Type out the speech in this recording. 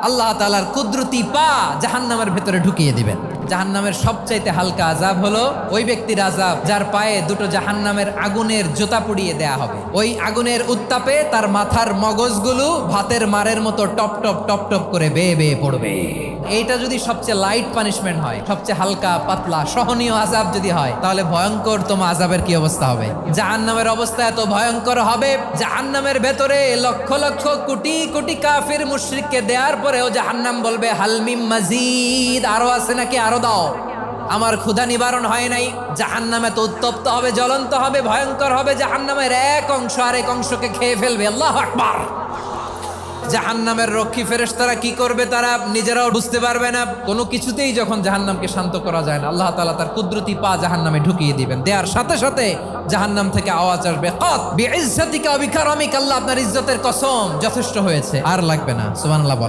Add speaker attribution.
Speaker 1: আল্লাহ তাআলার কুদরতি পা জাহান্নামের ভেতরে ঢুকিয়ে দিবেন। জাহান্নামের সবচাইতে হালকা আযাব হলো ওই ব্যক্তির আযাব যার পায়ে দুটো জাহান্নামের আগুনের জুতা পুড়িয়ে দেয়া হবে। ওই আগুনের উত্তাপে তার মাথার মগজগুলো ভাতের মারের মতো টপ টপ টপ টপ করে বেয়ে বেয়ে পড়বে। এইটা যদি সবচেয়ে লাইট পানিশমেন্ট হয়, সবচেয়ে হালকা পাতলা সহনীয় আযাব যদি হয়, তাহলে ভয়ঙ্কর তোমার আযাবের কি অবস্থা হবে? জাহান্নামের অবস্থা এত ভয়ঙ্কর হবে, জাহান্নামের ভেতরে লক্ষ লক্ষ কোটি কোটি কাফির মুশরিককে দেওয়ার পরেও জাহান্নাম বলবে হালমিম মাজিদ, আরো আছে নাকি, আরো দাও, আমার ক্ষুধা নিবারণ হয় নাই। জাহান্নামে তো উত্তপ্ত হবে, জ্বলন্ত হবে, ভয়ঙ্কর হবে। জাহান্নামের এক অংশ আরেক অংশকে খেয়ে ফেলবে। আল্লাহু আকবার। জাহান্নামের রক্ষী ফেরেশতারা কি করবে তারা নিজেরাও বুঝতে পারবে না। কোনো কিছুতেই যখন জাহান্নামকে শান্ত করা যায় না, আল্লাহ তাআলা তার কুদরতি পা জাহান্নামে ঢুকিয়ে দিবেন। দেওয়ার সাথে সাথে জাহান্নাম থেকে আওয়াজ আসবে, কাত বিইজ্জাতিকা ওয়া বিকারামিকা, আল্লাহ আপনার ইজ্জতের কসম, যথেষ্ট হয়েছে, আর লাগবে না। সুবহানাল্লাহ বল।